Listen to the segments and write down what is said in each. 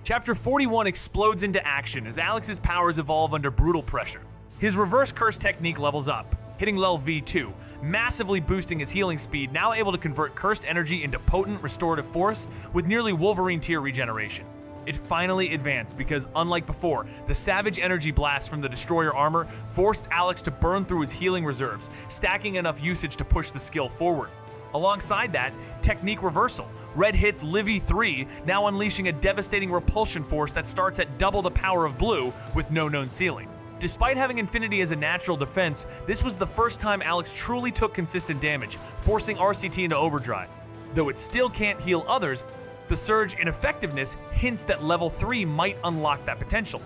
Chapter 41 explodes into action as Alex's powers evolve under brutal pressure. His reverse curse technique levels up, hitting level V2, massively boosting his healing speed, now able to convert cursed energy into potent restorative force with nearly Wolverine tier regeneration. It finally advanced because, unlike before, the savage energy blast from the destroyer armor forced Alex to burn through his healing reserves, stacking enough usage to push the skill forward. Alongside that, technique reversal. Red hits Livy 3, now unleashing a devastating repulsion force that starts at double the power of blue with no known ceiling. Despite having Infinity as a natural defense, this was the first time Alex truly took consistent damage, forcing RCT into overdrive. Though it still can't heal others, the surge in effectiveness hints that level 3 might unlock that potential.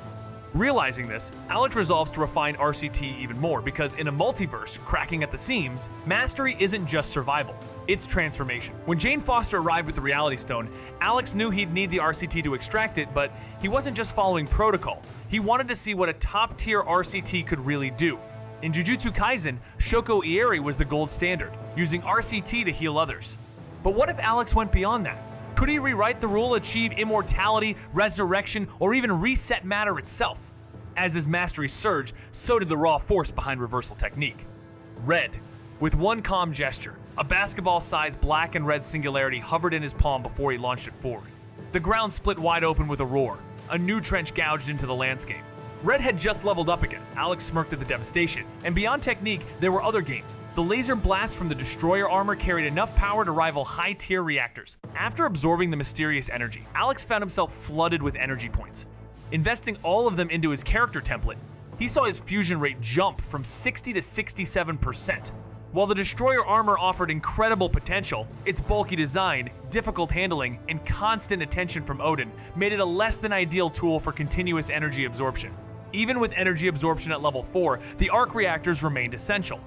Realizing this, Alex resolves to refine RCT even more because in a multiverse cracking at the seams, mastery isn't just survival, it's transformation. When Jane Foster arrived with the Reality Stone, Alex knew he'd need the RCT to extract it, but he wasn't just following protocol. He wanted to see what a top-tier RCT could really do. In Jujutsu Kaisen, Shoko Ieri was the gold standard, using RCT to heal others. But what if Alex went beyond that? Could he rewrite the rule, achieve immortality, resurrection, or even reset matter itself? As his mastery surged, so did the raw force behind reversal technique. Red. With one calm gesture, a basketball-sized black and red singularity hovered in his palm before he launched it forward. The ground split wide open with a roar. A new trench gouged into the landscape. Red had just leveled up again. Alex smirked at the devastation. And beyond technique, there were other gains. The laser blast from the destroyer armor carried enough power to rival high-tier reactors. After absorbing the mysterious energy, Alex found himself flooded with energy points. Investing all of them into his character template, he saw his fusion rate jump from 60 to 67%. While the destroyer armor offered incredible potential, its bulky design, difficult handling, and constant attention from Odin made it a less than ideal tool for continuous energy absorption. Even with energy absorption at level 4, the arc reactors remained essential.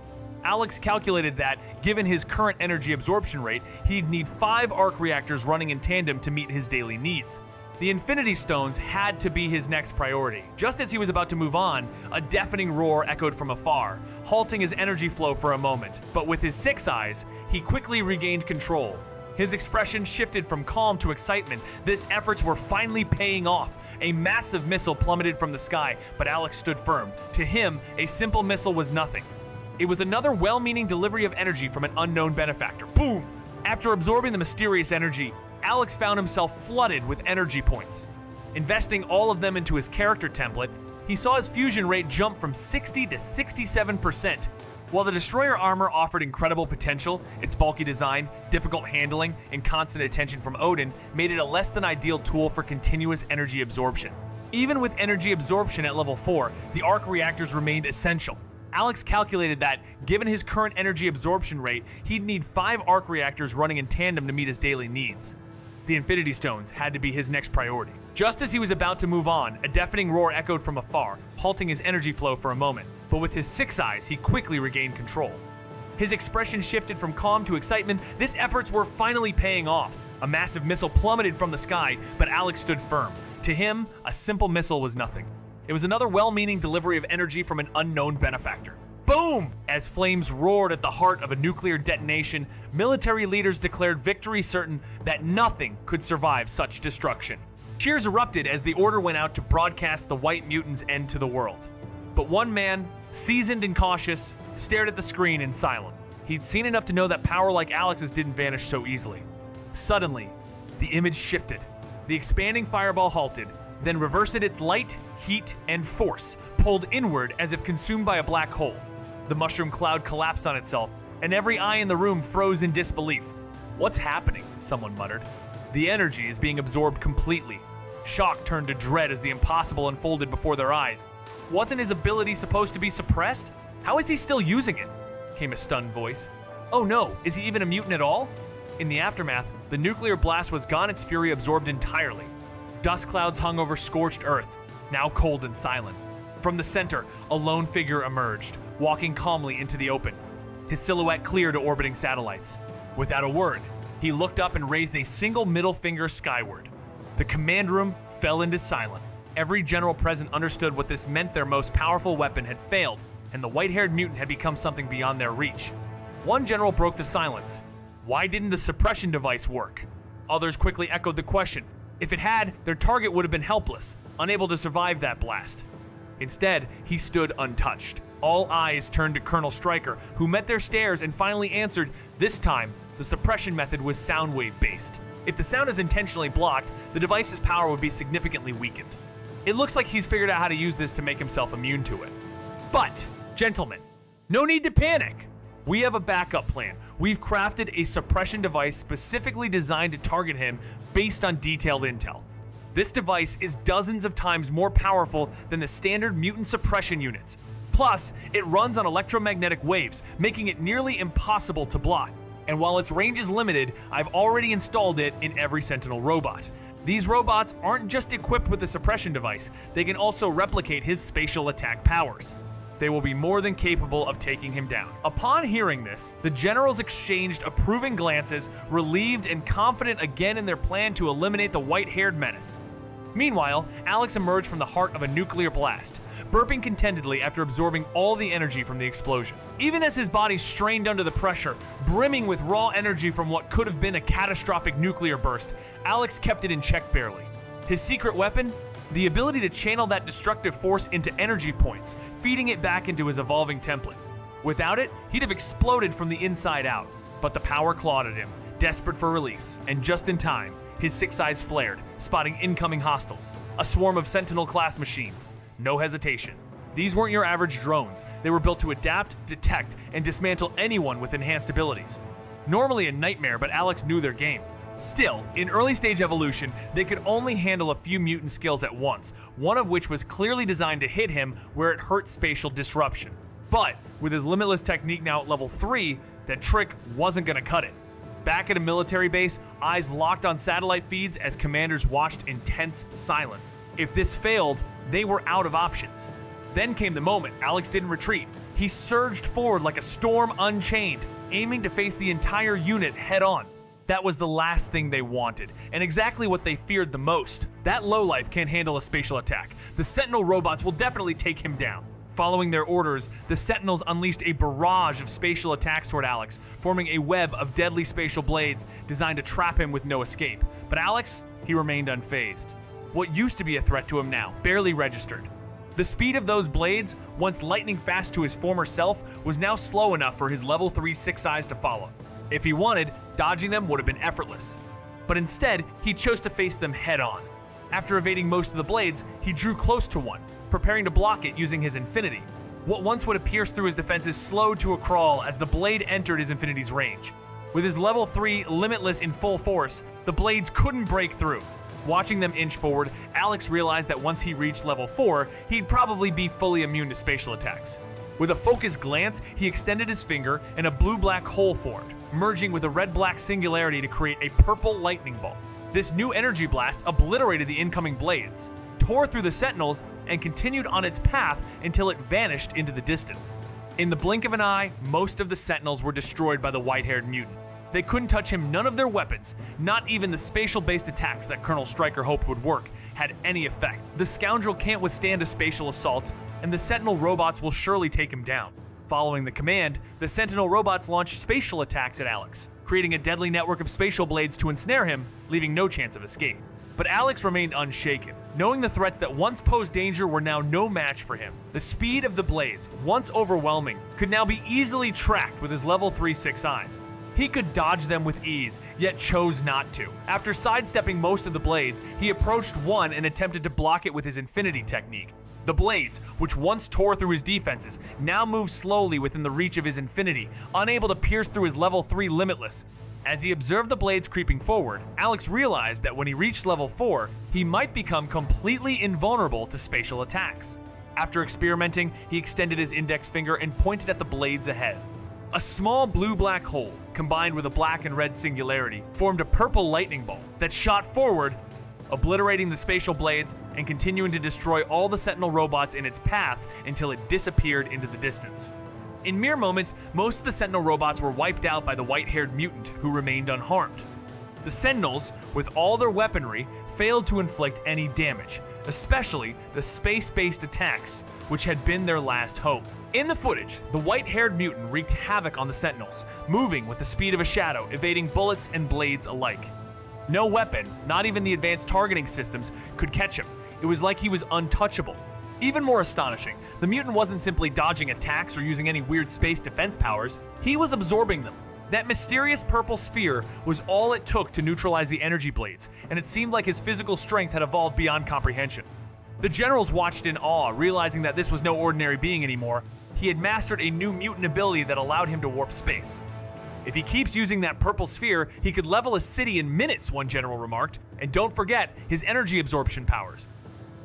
Alex calculated that, given his current energy absorption rate, he'd need 5 arc reactors running in tandem to meet his daily needs. The Infinity Stones had to be his next priority. Just as he was about to move on, a deafening roar echoed from afar, halting his energy flow for a moment. But with his 6 eyes, he quickly regained control. His expression shifted from calm to excitement. His efforts were finally paying off. A massive missile plummeted from the sky, but Alex stood firm. To him, a simple missile was nothing. It was another well-meaning delivery of energy from an unknown benefactor. Boom! After absorbing the mysterious energy, Alex found himself flooded with energy points. Investing all of them into his character template, he saw his fusion rate jump from 60 to 67%. While the destroyer armor offered incredible potential, its bulky design, difficult handling, and constant attention from Odin made it a less than ideal tool for continuous energy absorption. Even with energy absorption at level 4, the arc reactors remained essential. Alex calculated that, given his current energy absorption rate, he'd need 5 arc reactors running in tandem to meet his daily needs. The Infinity Stones had to be his next priority. Just as he was about to move on, a deafening roar echoed from afar, halting his energy flow for a moment. But with his 6 eyes, he quickly regained control. His expression shifted from calm to excitement. His efforts were finally paying off. A massive missile plummeted from the sky, but Alex stood firm. To him, a simple missile was nothing. It was another well-meaning delivery of energy from an unknown benefactor. Boom! As flames roared at the heart of a nuclear detonation, military leaders declared victory certain that nothing could survive such destruction. Cheers erupted as the order went out to broadcast the White Mutants' end to the world. But one man, seasoned and cautious, stared at the screen in silence. He'd seen enough to know that power like Alex's didn't vanish so easily. Suddenly, the image shifted. The expanding fireball halted, then reversed its light, heat, and force, pulled inward as if consumed by a black hole. The mushroom cloud collapsed on itself, and every eye in the room froze in disbelief. "What's happening?" someone muttered. "The energy is being absorbed completely." Shock turned to dread as the impossible unfolded before their eyes. Wasn't his ability supposed to be suppressed? How is he still using it? Came a stunned voice. Oh no, is he even a mutant at all? In the aftermath, the nuclear blast was gone, its fury absorbed entirely. Dust clouds hung over scorched earth, now cold and silent. From the center, a lone figure emerged, walking calmly into the open, his silhouette clear to orbiting satellites. Without a word, he looked up and raised a single middle finger skyward. The command room fell into silence. Every general present understood what this meant. Their most powerful weapon had failed, and the white-haired mutant had become something beyond their reach. One general broke the silence. Why didn't the suppression device work? Others quickly echoed the question. If it had, their target would have been helpless, unable to survive that blast. Instead, he stood untouched. All eyes turned to Colonel Stryker, who met their stares and finally answered. This time, the suppression method was sound wave based. If the sound is intentionally blocked, the device's power would be significantly weakened. It looks like he's figured out how to use this to make himself immune to it. But, gentlemen, no need to panic. We have a backup plan. We've crafted a suppression device specifically designed to target him based on detailed intel. This device is dozens of times more powerful than the standard mutant suppression units. Plus, it runs on electromagnetic waves, making it nearly impossible to block. And while its range is limited, I've already installed it in every Sentinel robot. These robots aren't just equipped with the suppression device, they can also replicate his spatial attack powers. They will be more than capable of taking him down. Upon hearing this, the generals exchanged approving glances, relieved and confident again in their plan to eliminate the white-haired menace. Meanwhile, Alex emerged from the heart of a nuclear blast, burping contentedly after absorbing all the energy from the explosion. Even as his body strained under the pressure, brimming with raw energy from what could have been a catastrophic nuclear burst, Alex kept it in check barely. His secret weapon? The ability to channel that destructive force into energy points, feeding it back into his evolving template. Without it, he'd have exploded from the inside out. But the power clawed at him, desperate for release, and just in time, his six eyes flared, spotting incoming hostiles. A swarm of Sentinel-class machines. No hesitation. These weren't your average drones. They were built to adapt, detect, and dismantle anyone with enhanced abilities. Normally a nightmare, but Alex knew their game. Still, in early stage evolution, they could only handle a few mutant skills at once, one of which was clearly designed to hit him where it hurt spatial disruption. But with his limitless technique now at level 3, that trick wasn't gonna cut it. Back at a military base, eyes locked on satellite feeds as commanders watched in tense silence. If this failed, they were out of options. Then came the moment. Alex didn't retreat. He surged forward like a storm unchained, aiming to face the entire unit head on. That was the last thing they wanted, and exactly what they feared the most. That lowlife can't handle a spatial attack. The Sentinel robots will definitely take him down. Following their orders, the Sentinels unleashed a barrage of spatial attacks toward Alex, forming a web of deadly spatial blades designed to trap him with no escape. But Alex, he remained unfazed. What used to be a threat to him now, barely registered. The speed of those blades, once lightning fast to his former self, was now slow enough for his level 3 six eyes to follow. If he wanted, dodging them would have been effortless. But instead, he chose to face them head on. After evading most of the blades, he drew close to one, preparing to block it using his infinity. What once would have pierced through his defenses slowed to a crawl as the blade entered his infinity's range. With his level 3 limitless in full force, the blades couldn't break through. Watching them inch forward, Alex realized that once he reached level 4, he'd probably be fully immune to spatial attacks. With a focused glance, he extended his finger and a blue-black hole formed, merging with a red-black singularity to create a purple lightning bolt. This new energy blast obliterated the incoming blades, tore through the Sentinels, and continued on its path until it vanished into the distance. In the blink of an eye, most of the Sentinels were destroyed by the white-haired mutant. They couldn't touch him. None of their weapons, not even the spatial-based attacks that Colonel Stryker hoped would work, had any effect. The scoundrel can't withstand a spatial assault, and the Sentinel robots will surely take him down. Following the command, the Sentinel robots launched spatial attacks at Alex, creating a deadly network of spatial blades to ensnare him, leaving no chance of escape. But Alex remained unshaken, knowing the threats that once posed danger were now no match for him. The speed of the blades, once overwhelming, could now be easily tracked with his level 3 six eyes. He could dodge them with ease, yet chose not to. After sidestepping most of the blades, he approached one and attempted to block it with his infinity technique. The blades, which once tore through his defenses, now moved slowly within the reach of his infinity, unable to pierce through his level 3 limitless. As he observed the blades creeping forward, Alex realized that when he reached level 4, he might become completely invulnerable to spatial attacks. After experimenting, he extended his index finger and pointed at the blades ahead. A small blue-black hole, combined with a black and red singularity, formed a purple lightning bolt that shot forward, obliterating the spatial blades and continuing to destroy all the Sentinel robots in its path until it disappeared into the distance. In mere moments, most of the Sentinel robots were wiped out by the white-haired mutant, who remained unharmed. The Sentinels, with all their weaponry, failed to inflict any damage, especially the space-based attacks, which had been their last hope. In the footage, the white-haired mutant wreaked havoc on the Sentinels, moving with the speed of a shadow, evading bullets and blades alike. No weapon, not even the advanced targeting systems, could catch him. It was like he was untouchable. Even more astonishing, the mutant wasn't simply dodging attacks or using any weird space defense powers, he was absorbing them. That mysterious purple sphere was all it took to neutralize the energy blades, and it seemed like his physical strength had evolved beyond comprehension. The generals watched in awe, realizing that this was no ordinary being anymore. He had mastered a new mutant ability that allowed him to warp space. If he keeps using that purple sphere, he could level a city in minutes, one general remarked. And don't forget his energy absorption powers.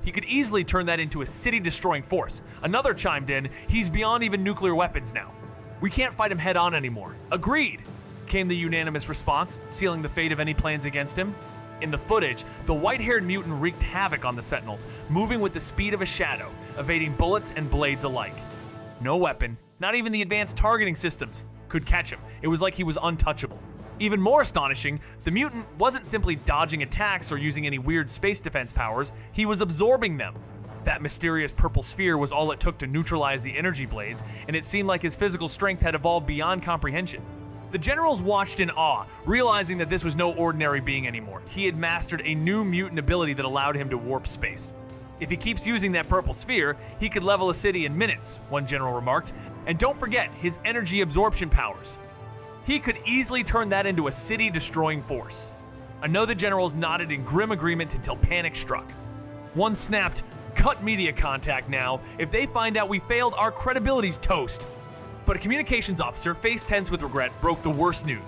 He could easily turn that into a city-destroying force. Another chimed in, he's beyond even nuclear weapons now. We can't fight him head-on anymore. Agreed, came the unanimous response, sealing the fate of any plans against him. In the footage, the white-haired mutant wreaked havoc on the Sentinels, moving with the speed of a shadow, evading bullets and blades alike. No weapon, not even the advanced targeting systems, could catch him. It was like he was untouchable. Even more astonishing, the mutant wasn't simply dodging attacks or using any weird space defense powers, he was absorbing them. That mysterious purple sphere was all it took to neutralize the energy blades, and it seemed like his physical strength had evolved beyond comprehension. The generals watched in awe, realizing that this was no ordinary being anymore. He had mastered a new mutant ability that allowed him to warp space. If he keeps using that purple sphere, he could level a city in minutes, one general remarked. And don't forget his energy absorption powers. He could easily turn that into a city-destroying force. Another generals nodded in grim agreement until panic struck. One snapped, "Cut media contact now. If they find out we failed, our credibility's toast." But a communications officer, face tense with regret, broke the worst news.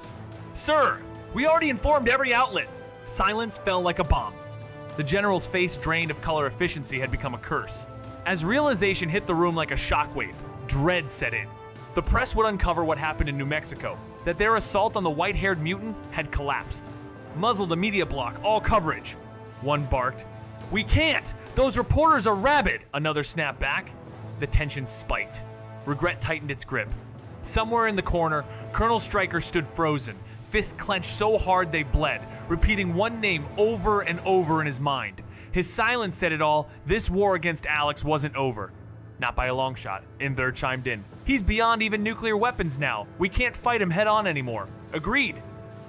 "Sir, we already informed every outlet." Silence fell like a bomb. The general's face, drained of color efficiency, had become a curse. As realization hit the room like a shockwave, dread set in. The press would uncover what happened in New Mexico, that their assault on the white-haired mutant had collapsed. "Muzzle the media block, all coverage," one barked. "We can't! Those reporters are rabid!" Another snapped back. The tension spiked. Regret tightened its grip. Somewhere in the corner, Colonel Stryker stood frozen, fists clenched so hard they bled, repeating one name over and over in his mind. His silence said it all. This war against Alex wasn't over. Not by a long shot, and third chimed in. "He's beyond even nuclear weapons now. We can't fight him head-on anymore." Agreed,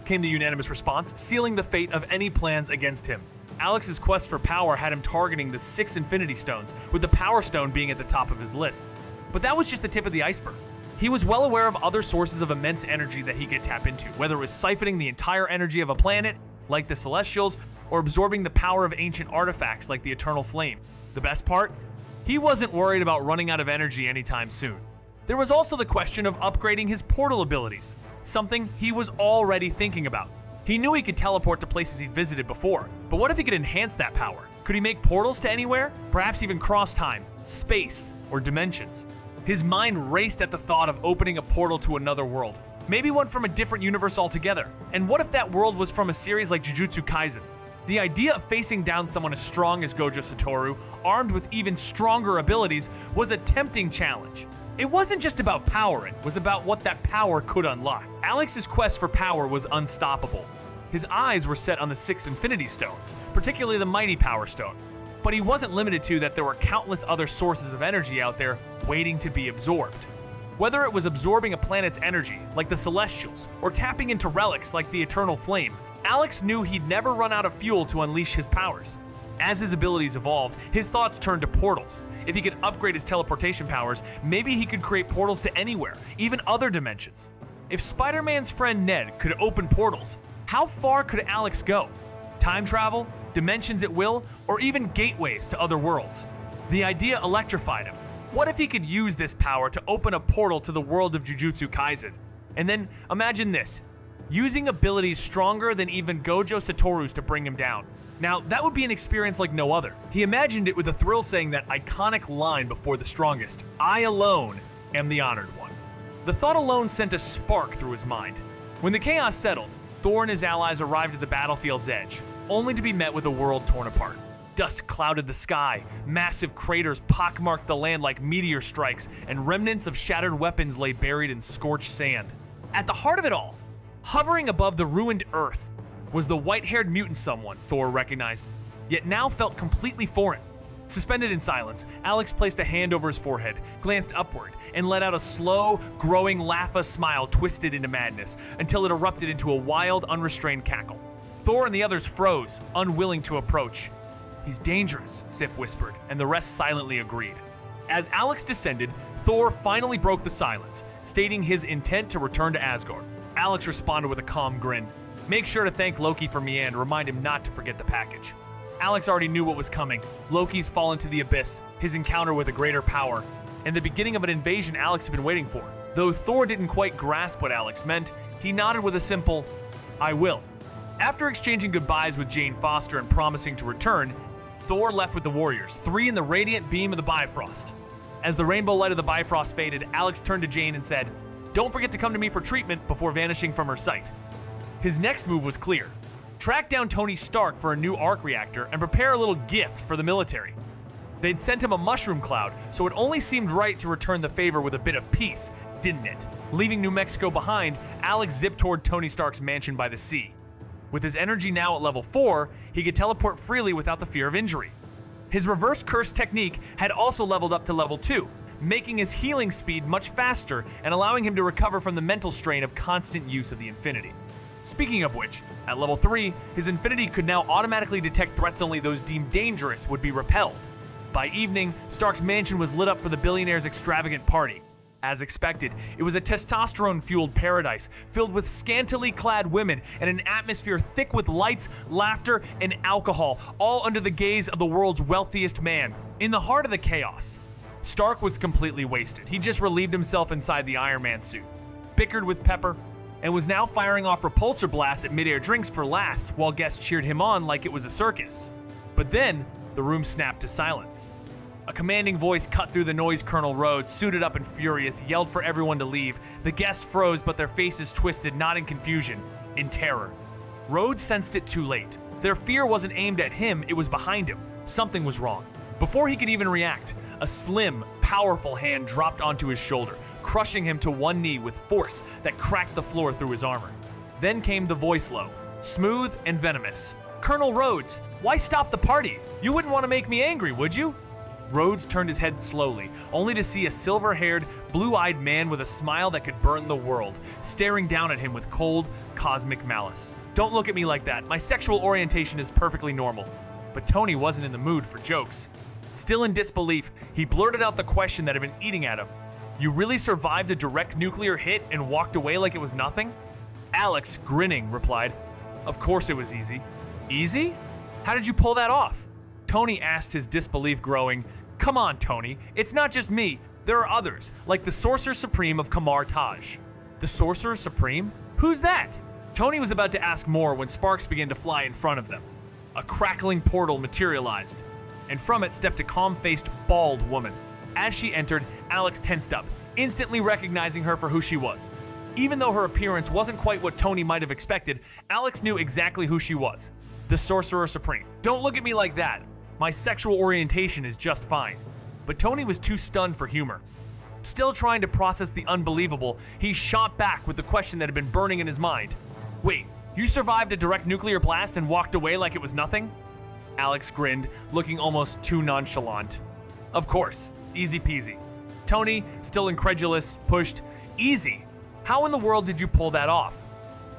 came the unanimous response, sealing the fate of any plans against him. Alex's quest for power had him targeting the 6 Infinity Stones, with the Power Stone being at the top of his list. But that was just the tip of the iceberg. He was well aware of other sources of immense energy that he could tap into, whether it was siphoning the entire energy of a planet, like the Celestials, or absorbing the power of ancient artifacts like the Eternal Flame. The best part? He wasn't worried about running out of energy anytime soon. There was also the question of upgrading his portal abilities, something he was already thinking about. He knew he could teleport to places he'd visited before, but what if he could enhance that power? Could he make portals to anywhere? Perhaps even cross time, space, or dimensions? His mind raced at the thought of opening a portal to another world, maybe one from a different universe altogether. And what if that world was from a series like Jujutsu Kaisen? The idea of facing down someone as strong as Gojo Satoru, armed with even stronger abilities, was a tempting challenge. It wasn't just about power, it was about what that power could unlock. Alex's quest for power was unstoppable. His eyes were set on the 6 Infinity Stones, particularly the Mighty Power Stone. But he wasn't limited to that. There were countless other sources of energy out there waiting to be absorbed. Whether it was absorbing a planet's energy, like the Celestials, or tapping into relics like the Eternal Flame, Alex knew he'd never run out of fuel to unleash his powers. As his abilities evolved, his thoughts turned to portals. If he could upgrade his teleportation powers, maybe he could create portals to anywhere, even other dimensions. If Spider-Man's friend Ned could open portals, how far could Alex go? Time travel, dimensions at will, or even gateways to other worlds? The idea electrified him. What if he could use this power to open a portal to the world of Jujutsu Kaisen? And then imagine this, using abilities stronger than even Gojo Satoru's to bring him down. Now, that would be an experience like no other. He imagined it with a thrill, saying that iconic line before the strongest, "I alone am the honored one." The thought alone sent a spark through his mind. When the chaos settled, Thor and his allies arrived at the battlefield's edge, only to be met with a world torn apart. Dust clouded the sky, massive craters pockmarked the land like meteor strikes, and remnants of shattered weapons lay buried in scorched sand. At the heart of it all, hovering above the ruined earth, was the white-haired mutant someone Thor recognized, yet now felt completely foreign. Suspended in silence, Alex placed a hand over his forehead, glanced upward, and let out a slow, growing laugh, a smile twisted into madness, until it erupted into a wild, unrestrained cackle. Thor and the others froze, unwilling to approach. "He's dangerous," Sif whispered, and the rest silently agreed. As Alex descended, Thor finally broke the silence, stating his intent to return to Asgard. Alex responded with a calm grin. Make sure to thank Loki for me and remind him not to forget the package. Alex already knew what was coming. Loki's fallen to the abyss, his encounter with a greater power, and the beginning of an invasion Alex had been waiting for. Though Thor didn't quite grasp what Alex meant, he nodded with a simple, "I will." After exchanging goodbyes with Jane Foster and promising to return, Thor left with the warriors, 3 in the radiant beam of the Bifrost. As the rainbow light of the Bifrost faded, Alex turned to Jane and said, "Don't forget to come to me for treatment," before vanishing from her sight. His next move was clear. Track down Tony Stark for a new arc reactor and prepare a little gift for the military. They'd sent him a mushroom cloud, so it only seemed right to return the favor with a bit of peace, didn't it? Leaving New Mexico behind, Alex zipped toward Tony Stark's mansion by the sea. With his energy now at level 4, he could teleport freely without the fear of injury. His reverse curse technique had also leveled up to level 2, making his healing speed much faster and allowing him to recover from the mental strain of constant use of the Infinity. Speaking of which, at level 3, his Infinity could now automatically detect threats only those deemed dangerous would be repelled. By evening, Stark's mansion was lit up for the billionaire's extravagant party. As expected, it was a testosterone-fueled paradise filled with scantily clad women and an atmosphere thick with lights, laughter, and alcohol, all under the gaze of the world's wealthiest man. In the heart of the chaos, Stark was completely wasted. He just relieved himself inside the Iron Man suit, bickered with Pepper, and was now firing off repulsor blasts at midair drinks for laughs while guests cheered him on like it was a circus. But then, the room snapped to silence. A commanding voice cut through the noise. Colonel Rhodes, suited up and furious, yelled for everyone to leave. The guests froze, but their faces twisted, not in confusion, in terror. Rhodes sensed it too late. Their fear wasn't aimed at him, it was behind him. Something was wrong. Before he could even react, a slim, powerful hand dropped onto his shoulder, crushing him to one knee with force that cracked the floor through his armor. Then came the voice low, smooth and venomous. "Colonel Rhodes, why stop the party? You wouldn't want to make me angry, would you?" Rhodes turned his head slowly, only to see a silver-haired, blue-eyed man with a smile that could burn the world, staring down at him with cold, cosmic malice. "Don't look at me like that. My sexual orientation is perfectly normal." But Tony wasn't in the mood for jokes. Still in disbelief, he blurted out the question that had been eating at him. "You really survived a direct nuclear hit and walked away like it was nothing?" Alex, grinning, replied, "Of course it was easy." "Easy? How did you pull that off?" Tony asked, his disbelief growing. "Come on, Tony. It's not just me. There are others, like the Sorcerer Supreme of Kamar Taj." "The Sorcerer Supreme? Who's that?" Tony was about to ask more when sparks began to fly in front of them. A crackling portal materialized, and from it stepped a calm-faced, bald woman. As she entered, Alex tensed up, instantly recognizing her for who she was. Even though her appearance wasn't quite what Tony might have expected, Alex knew exactly who she was. The Sorcerer Supreme. "Don't look at me like that. My sexual orientation is just fine." But Tony was too stunned for humor. Still trying to process the unbelievable, he shot back with the question that had been burning in his mind. "Wait, you survived a direct nuclear blast and walked away like it was nothing?" Alex grinned, looking almost too nonchalant. "Of course, easy peasy." Tony, still incredulous, pushed, "Easy? How in the world did you pull that off?"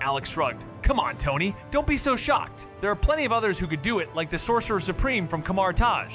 Alex shrugged. "Come on, Tony, don't be so shocked. There are plenty of others who could do it, like the Sorcerer Supreme from Kamar Taj."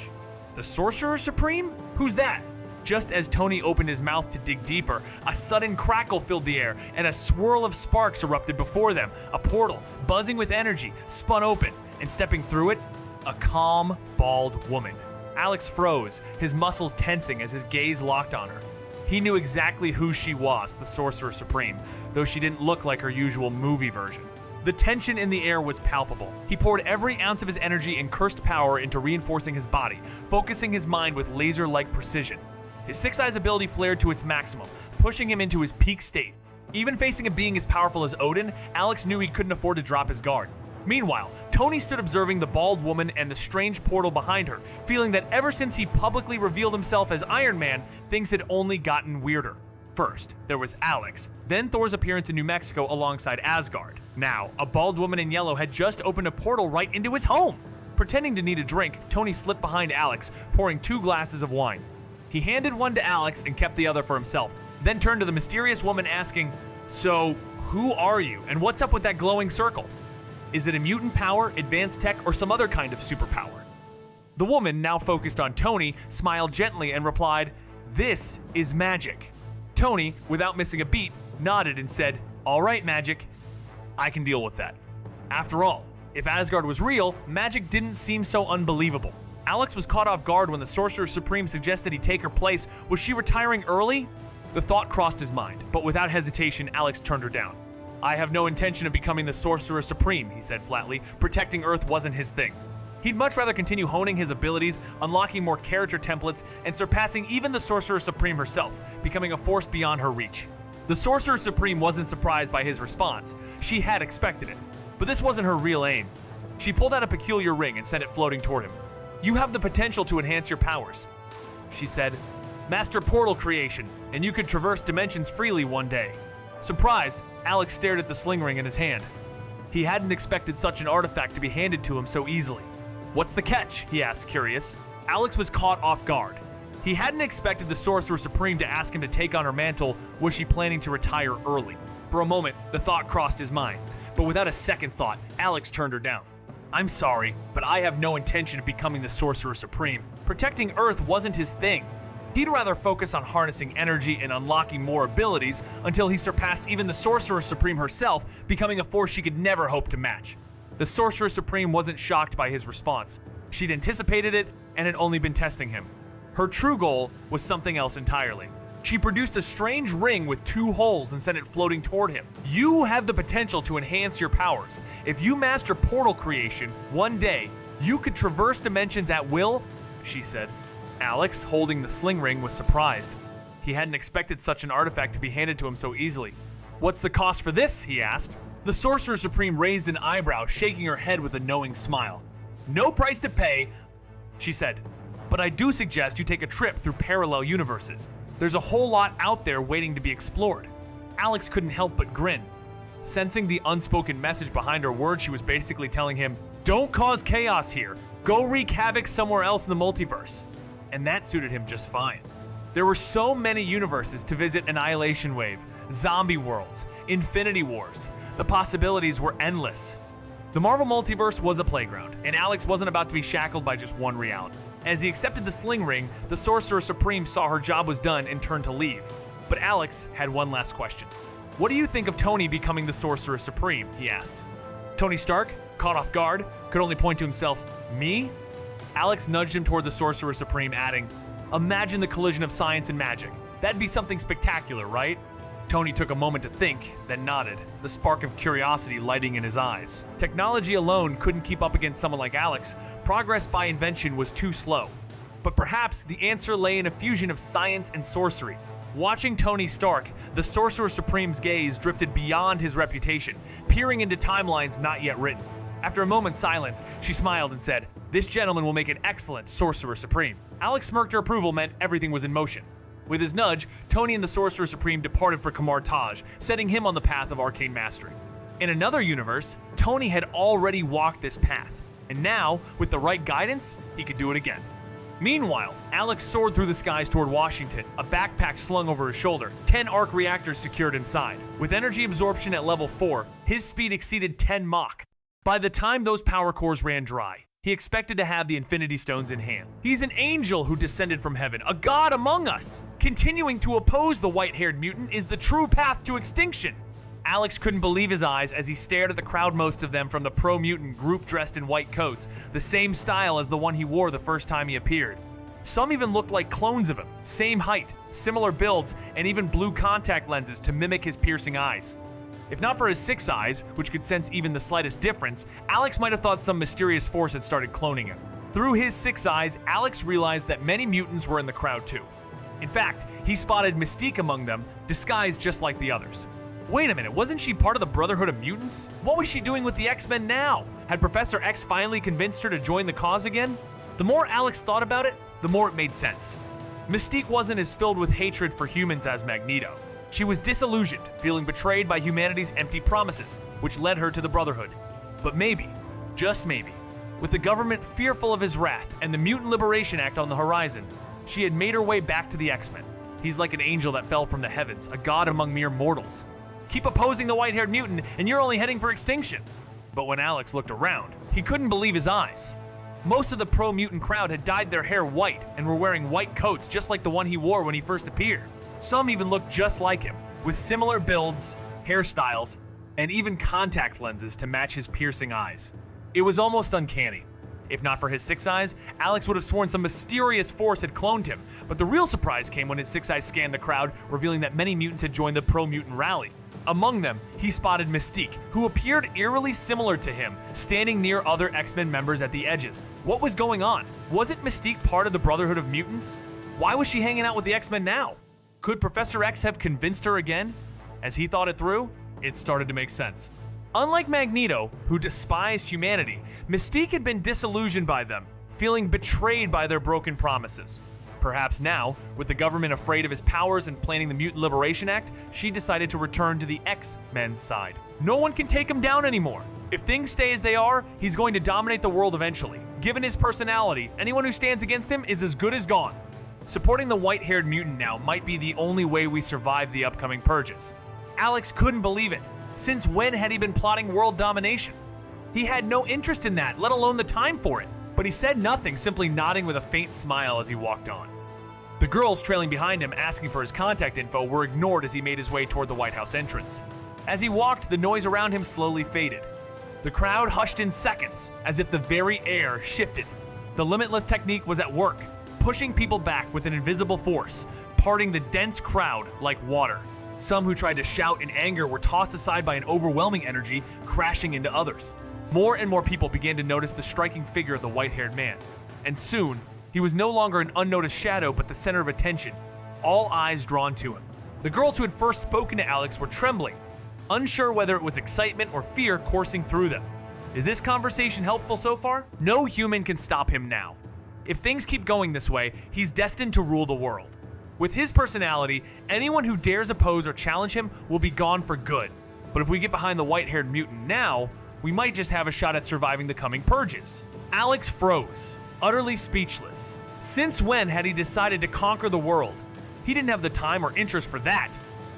"The Sorcerer Supreme? Who's that?" Just as Tony opened his mouth to dig deeper, a sudden crackle filled the air, and a swirl of sparks erupted before them. A portal, buzzing with energy, spun open, and stepping through it, a calm, bald woman. Alex froze, his muscles tensing as his gaze locked on her. He knew exactly who she was, the Sorcerer Supreme, though she didn't look like her usual movie version. The tension in the air was palpable. He poured every ounce of his energy and cursed power into reinforcing his body, focusing his mind with laser-like precision. His Six Eyes ability flared to its maximum, pushing him into his peak state. Even facing a being as powerful as Odin, Alex knew he couldn't afford to drop his guard. Meanwhile, Tony stood observing the bald woman and the strange portal behind her, feeling that ever since he publicly revealed himself as Iron Man, things had only gotten weirder. First, there was Alex, then Thor's appearance in New Mexico alongside Asgard. Now, a bald woman in yellow had just opened a portal right into his home. Pretending to need a drink, Tony slipped behind Alex, pouring 2 glasses of wine. He handed one to Alex and kept the other for himself, then turned to the mysterious woman asking, "So, who are you, and what's up with that glowing circle?" Is it a mutant power, advanced tech, or some other kind of superpower? The woman, now focused on Tony, smiled gently and replied, "This is magic." Tony, without missing a beat, nodded and said, "All right, magic. I can deal with that." After all, if Asgard was real, magic didn't seem so unbelievable. Alex was caught off guard when the Sorcerer Supreme suggested he take her place. Was she retiring early? The thought crossed his mind, but without hesitation, Alex turned her down. "I have no intention of becoming the Sorcerer Supreme," he said flatly. Protecting Earth wasn't his thing. He'd much rather continue honing his abilities, unlocking more character templates, and surpassing even the Sorcerer Supreme herself, becoming a force beyond her reach. The Sorcerer Supreme wasn't surprised by his response. She had expected it. But this wasn't her real aim. She pulled out a peculiar ring and sent it floating toward him. "You have the potential to enhance your powers," she said. "Master portal creation, and you could traverse dimensions freely one day." Surprised, Alex stared at the sling ring in his hand. He hadn't expected such an artifact to be handed to him so easily. "What's the catch?" he asked, curious. Alex was caught off guard. He hadn't expected the Sorcerer Supreme to ask him to take on her mantle. Was she planning to retire early? For a moment, the thought crossed his mind, but without a second thought, Alex turned her down. "I'm sorry, but I have no intention of becoming the Sorcerer Supreme. Protecting Earth wasn't his thing. He'd rather focus on harnessing energy and unlocking more abilities until he surpassed even the Sorcerer Supreme herself, becoming a force she could never hope to match." The Sorcerer Supreme wasn't shocked by his response. She'd anticipated it and had only been testing him. Her true goal was something else entirely. She produced a strange ring with 2 holes and sent it floating toward him. "You have the potential to enhance your powers. If you master portal creation, one day, you could traverse dimensions at will," she said. Alex, holding the sling ring, was surprised. He hadn't expected such an artifact to be handed to him so easily. "What's the cost for this?" he asked. The Sorcerer Supreme raised an eyebrow, shaking her head with a knowing smile. "No price to pay," she said. "But I do suggest you take a trip through parallel universes. There's a whole lot out there waiting to be explored." Alex couldn't help but grin. Sensing the unspoken message behind her words, she was basically telling him, "Don't cause chaos here. Go wreak havoc somewhere else in the multiverse." And that suited him just fine. There were so many universes to visit: Annihilation Wave, zombie worlds, Infinity Wars. The possibilities were endless. The Marvel Multiverse was a playground, and Alex wasn't about to be shackled by just one reality. As he accepted the sling ring, the Sorcerer Supreme saw her job was done and turned to leave. But Alex had one last question. "What do you think of Tony becoming the Sorcerer Supreme?" he asked. Tony Stark, caught off guard, could only point to himself. "Me?" Alex nudged him toward the Sorcerer Supreme, adding, "Imagine the collision of science and magic. That'd be something spectacular, right?" Tony took a moment to think, then nodded, the spark of curiosity lighting in his eyes. Technology alone couldn't keep up against someone like Alex. Progress by invention was too slow. But perhaps the answer lay in a fusion of science and sorcery. Watching Tony Stark, the Sorcerer Supreme's gaze drifted beyond his reputation, peering into timelines not yet written. After a moment's silence, she smiled and said, "This gentleman will make an excellent Sorcerer Supreme." Alex smirked. Her approval meant everything was in motion. With his nudge, Tony and the Sorcerer Supreme departed for Kamar Taj, setting him on the path of arcane mastery. In another universe, Tony had already walked this path, and now, with the right guidance, he could do it again. Meanwhile, Alex soared through the skies toward Washington, a backpack slung over his shoulder, 10 arc reactors secured inside. With energy absorption at level 4, his speed exceeded 10 Mach. By the time those power cores ran dry, he expected to have the Infinity Stones in hand. He's an angel who descended from heaven, a god among us. Continuing to oppose the white-haired mutant is the true path to extinction. Alex couldn't believe his eyes as he stared at the crowd, most of them from the pro-mutant group dressed in white coats, the same style as the one he wore the first time he appeared. Some even looked like clones of him, same height, similar builds, and even blue contact lenses to mimic his piercing eyes. If not for his 6 eyes, which could sense even the slightest difference, Alex might have thought some mysterious force had started cloning him. Through his 6 eyes, Alex realized that many mutants were in the crowd too. In fact, he spotted Mystique among them, disguised just like the others. Wait a minute, wasn't she part of the Brotherhood of Mutants? What was she doing with the X-Men now? Had Professor X finally convinced her to join the cause again? The more Alex thought about it, the more it made sense. Mystique wasn't as filled with hatred for humans as Magneto. She was disillusioned, feeling betrayed by humanity's empty promises, which led her to the Brotherhood. But maybe, just maybe, with the government fearful of his wrath and the Mutant Liberation Act on the horizon, she had made her way back to the X-Men. He's like an angel that fell from the heavens, a god among mere mortals. Keep opposing the white-haired mutant, and you're only heading for extinction. But when Alex looked around, he couldn't believe his eyes. Most of the pro-mutant crowd had dyed their hair white and were wearing white coats just like the one he wore when he first appeared. Some even looked just like him, with similar builds, hairstyles, and even contact lenses to match his piercing eyes. It was almost uncanny. If not for his six eyes, Alex would have sworn some mysterious force had cloned him, but the real surprise came when his six eyes scanned the crowd, revealing that many mutants had joined the pro-mutant rally. Among them, he spotted Mystique, who appeared eerily similar to him, standing near other X-Men members at the edges. What was going on? Wasn't Mystique part of the Brotherhood of Mutants? Why was she hanging out with the X-Men now? Could Professor X have convinced her again? As he thought it through, it started to make sense. Unlike Magneto, who despised humanity, Mystique had been disillusioned by them, feeling betrayed by their broken promises. Perhaps now, with the government afraid of his powers and planning the Mutant Liberation Act, she decided to return to the X-Men's side. No one can take him down anymore. If things stay as they are, he's going to dominate the world eventually. Given his personality, anyone who stands against him is as good as gone. Supporting the white-haired mutant now might be the only way we survive the upcoming purges. Alex couldn't believe it. Since when had he been plotting world domination? He had no interest in that, let alone the time for it. But he said nothing, simply nodding with a faint smile as he walked on. The girls trailing behind him, asking for his contact info, were ignored as he made his way toward the White House entrance. As he walked, the noise around him slowly faded. The crowd hushed in seconds, as if the very air shifted. The Limitless technique was at work, pushing people back with an invisible force, parting the dense crowd like water. Some who tried to shout in anger were tossed aside by an overwhelming energy, crashing into others. More and more people began to notice the striking figure of the white-haired man. And soon, he was no longer an unnoticed shadow, but the center of attention, all eyes drawn to him. The girls who had first spoken to Alex were trembling, unsure whether it was excitement or fear coursing through them. Is this conversation helpful so far? No human can stop him now. If things keep going this way, he's destined to rule the world. With his personality, anyone who dares oppose or challenge him will be gone for good. But if we get behind the white-haired mutant now, we might just have a shot at surviving the coming purges. Alex froze, utterly speechless. Since when had he decided to conquer the world? He didn't have the time or interest for that.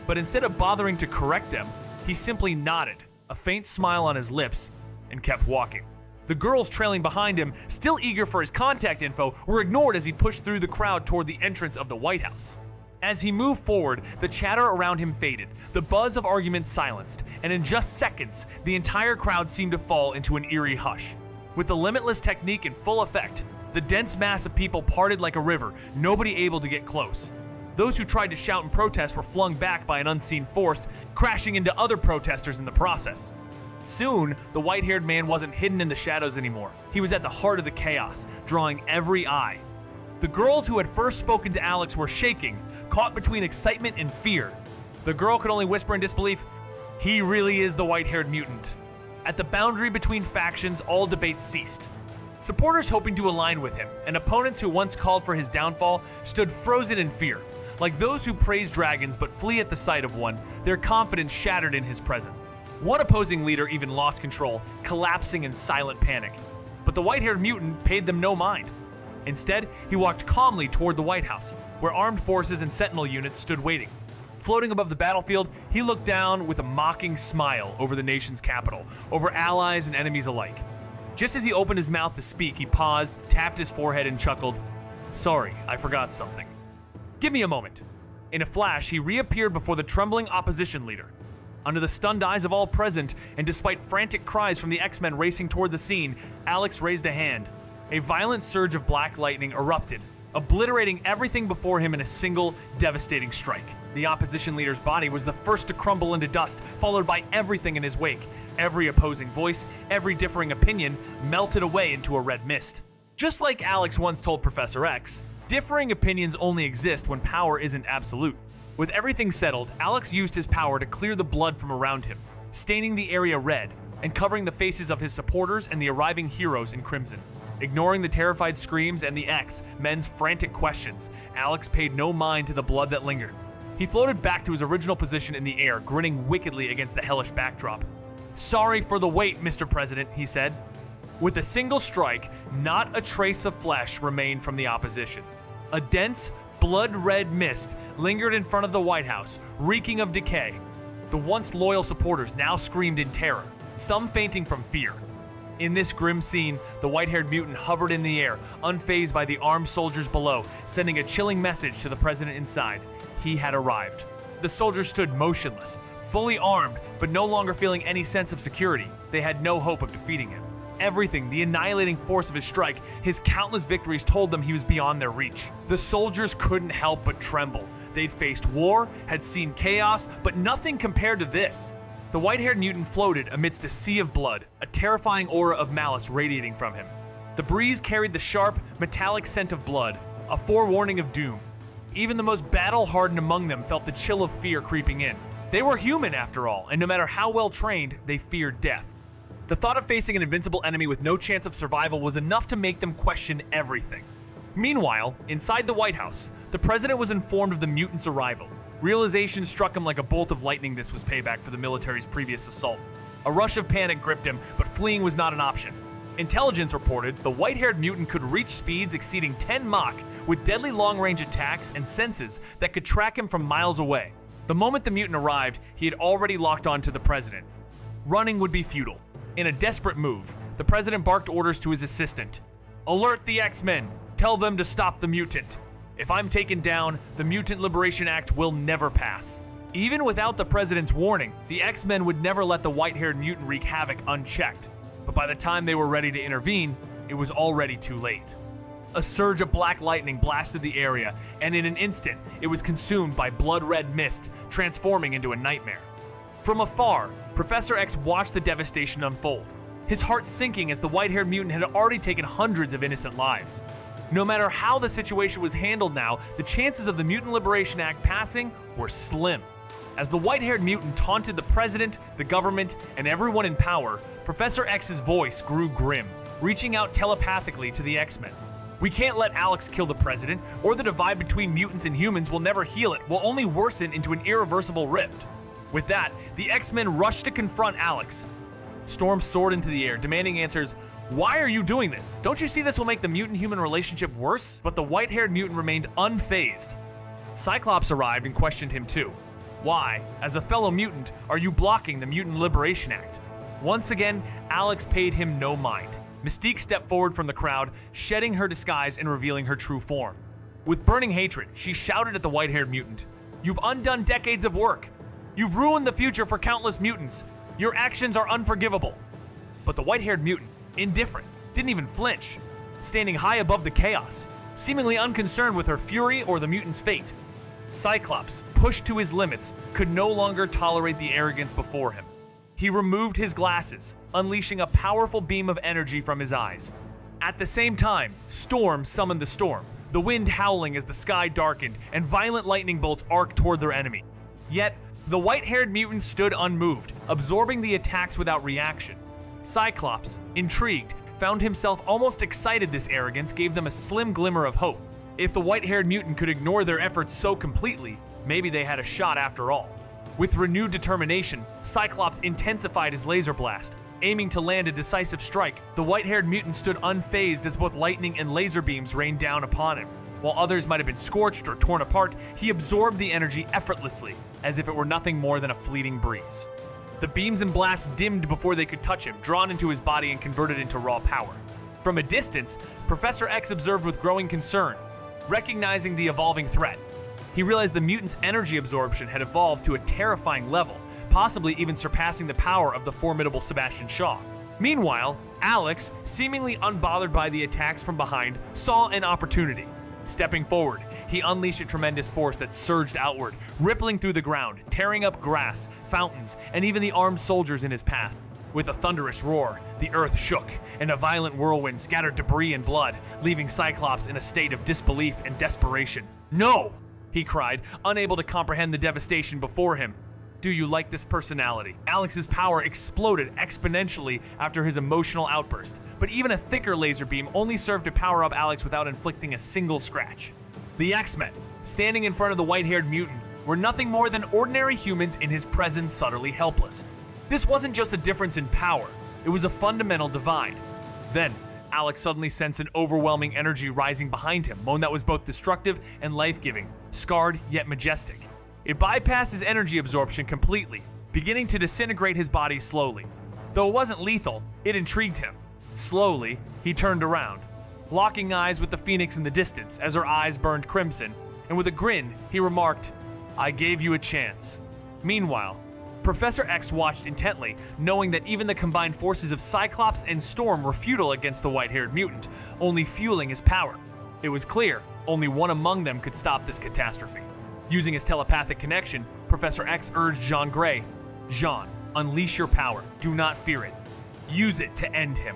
But instead of bothering to correct them, he simply nodded, a faint smile on his lips, and kept walking. The girls trailing behind him, still eager for his contact info, were ignored as he pushed through the crowd toward the entrance of the White House. As he moved forward, the chatter around him faded, the buzz of arguments silenced, and in just seconds, the entire crowd seemed to fall into an eerie hush. With the Limitless technique in full effect, the dense mass of people parted like a river, nobody able to get close. Those who tried to shout and protest were flung back by an unseen force, crashing into other protesters in the process. Soon, the white-haired man wasn't hidden in the shadows anymore. He was at the heart of the chaos, drawing every eye. The girls who had first spoken to Alex were shaking, caught between excitement and fear. The girl could only whisper in disbelief, "He really is the white-haired mutant." At the boundary between factions, all debate ceased. Supporters hoping to align with him, and opponents who once called for his downfall, stood frozen in fear. Like those who praise dragons but flee at the sight of one, their confidence shattered in his presence. One opposing leader even lost control, collapsing in silent panic. But the white-haired mutant paid them no mind. Instead, he walked calmly toward the White House, where armed forces and Sentinel units stood waiting. Floating above the battlefield, he looked down with a mocking smile over the nation's capital, over allies and enemies alike. Just as he opened his mouth to speak, he paused, tapped his forehead, and chuckled, "Sorry, I forgot something. Give me a moment." In a flash, he reappeared before the trembling opposition leader. Under the stunned eyes of all present, and despite frantic cries from the X-Men racing toward the scene, Alex raised a hand. A violent surge of black lightning erupted, obliterating everything before him in a single, devastating strike. The opposition leader's body was the first to crumble into dust, followed by everything in his wake. Every opposing voice, every differing opinion, melted away into a red mist. Just like Alex once told Professor X, differing opinions only exist when power isn't absolute. With everything settled, Alex used his power to clear the blood from around him, staining the area red and covering the faces of his supporters and the arriving heroes in crimson. Ignoring the terrified screams and the X-Men's frantic questions, Alex paid no mind to the blood that lingered. He floated back to his original position in the air, grinning wickedly against the hellish backdrop. "Sorry for the wait, Mr. President," he said. With a single strike, not a trace of flesh remained from the opposition. A dense, blood-red mist lingered in front of the White House, reeking of decay. The once loyal supporters now screamed in terror. some fainting from fear. In this grim scene, the white-haired mutant hovered in the air, unfazed by the armed soldiers below, sending a chilling message to the president inside. He had arrived. The soldiers stood motionless, fully armed, but no longer feeling any sense of security. They had no hope of defeating him. Everything, the annihilating force of his strike, his countless victories told them he was beyond their reach. The soldiers couldn't help but tremble. They'd faced war, had seen chaos, but nothing compared to this. The white-haired mutant floated amidst a sea of blood, a terrifying aura of malice radiating from him. The breeze carried the sharp, metallic scent of blood, a forewarning of doom. Even the most battle-hardened among them felt the chill of fear creeping in. They were human after all, and no matter how well trained, they feared death. The thought of facing an invincible enemy with no chance of survival was enough to make them question everything. Meanwhile, inside the White House, the president was informed of the mutants' arrival. Realization struck him like a bolt of lightning this was payback for the military's previous assault. A rush of panic gripped him, but fleeing was not an option. Intelligence reported the white-haired mutant could reach speeds exceeding 10 Mach with deadly long-range attacks and senses that could track him from miles away. The moment the mutant arrived, he had already locked on to the president. Running would be futile. In a desperate move, the president barked orders to his assistant. "Alert the X-Men! Tell them to stop the mutant. If I'm taken down, the Mutant Liberation Act will never pass." Even without the president's warning, the X-Men would never let the white-haired mutant wreak havoc unchecked. But by the time they were ready to intervene, it was already too late. A surge of black lightning blasted the area, and in an instant, it was consumed by blood-red mist, transforming into a nightmare. From afar, Professor X watched the devastation unfold, his heart sinking as the white-haired mutant had already taken hundreds of innocent lives. No matter how the situation was handled now, the chances of the Mutant Liberation Act passing were slim. As the white-haired mutant taunted the president, the government, and everyone in power, Professor X's voice grew grim, reaching out telepathically to the X-Men. "We can't let Alex kill the president, or the divide between mutants and humans will never heal it, will only worsen into an irreversible rift." With that, the X-Men rushed to confront Alex. Storm soared into the air, demanding answers. "Why are you doing this? Don't you see this will make the mutant-human relationship worse?" But the white-haired mutant remained unfazed. Cyclops arrived and questioned him too. "Why, as a fellow mutant, are you blocking the Mutant Liberation Act?" Once again, Alex paid him no mind. Mystique stepped forward from the crowd, shedding her disguise and revealing her true form. With burning hatred, she shouted at the white-haired mutant, "You've undone decades of work. You've ruined the future for countless mutants. Your actions are unforgivable." But the white-haired mutant, indifferent, didn't even flinch, standing high above the chaos, seemingly unconcerned with her fury or the mutant's fate. Cyclops, pushed to his limits, could no longer tolerate the arrogance before him. He removed his glasses, unleashing a powerful beam of energy from his eyes. At the same time, Storm summoned the storm, the wind howling as the sky darkened and violent lightning bolts arced toward their enemy. Yet, the white-haired mutant stood unmoved, absorbing the attacks without reaction. Cyclops, intrigued, found himself almost excited. This arrogance gave them a slim glimmer of hope. If the white-haired mutant could ignore their efforts so completely, maybe they had a shot after all. With renewed determination, Cyclops intensified his laser blast, aiming to land a decisive strike. The white-haired mutant stood unfazed as both lightning and laser beams rained down upon him. While others might have been scorched or torn apart, he absorbed the energy effortlessly, as if it were nothing more than a fleeting breeze. The beams and blasts dimmed before they could touch him, drawn into his body and converted into raw power. From a distance, Professor X observed with growing concern, recognizing the evolving threat. He realized the mutant's energy absorption had evolved to a terrifying level, possibly even surpassing the power of the formidable Sebastian Shaw. Meanwhile, Alex, seemingly unbothered by the attacks from behind, saw an opportunity. Stepping forward, he unleashed a tremendous force that surged outward, rippling through the ground, tearing up grass, fountains, and even the armed soldiers in his path. With a thunderous roar, the earth shook, and a violent whirlwind scattered debris and blood, leaving Cyclops in a state of disbelief and desperation. "No!" he cried, unable to comprehend the devastation before him. "Do you like this personality?" Alex's power exploded exponentially after his emotional outburst, but even a thicker laser beam only served to power up Alex without inflicting a single scratch. The X-Men, standing in front of the white-haired mutant, were nothing more than ordinary humans in his presence, subtly helpless. This wasn't just a difference in power, it was a fundamental divide. Then, Alex suddenly sensed an overwhelming energy rising behind him, one that was both destructive and life-giving, scarred yet majestic. It bypassed his energy absorption completely, beginning to disintegrate his body slowly. Though it wasn't lethal, it intrigued him. Slowly, he turned around, locking eyes with the Phoenix in the distance as her eyes burned crimson, and with a grin, he remarked, "I gave you a chance." Meanwhile, Professor X watched intently, knowing that even the combined forces of Cyclops and Storm were futile against the white-haired mutant, only fueling his power. It was clear only one among them could stop this catastrophe. Using his telepathic connection, Professor X urged Jean Grey, "Jean, unleash your power. Do not fear it. Use it to end him."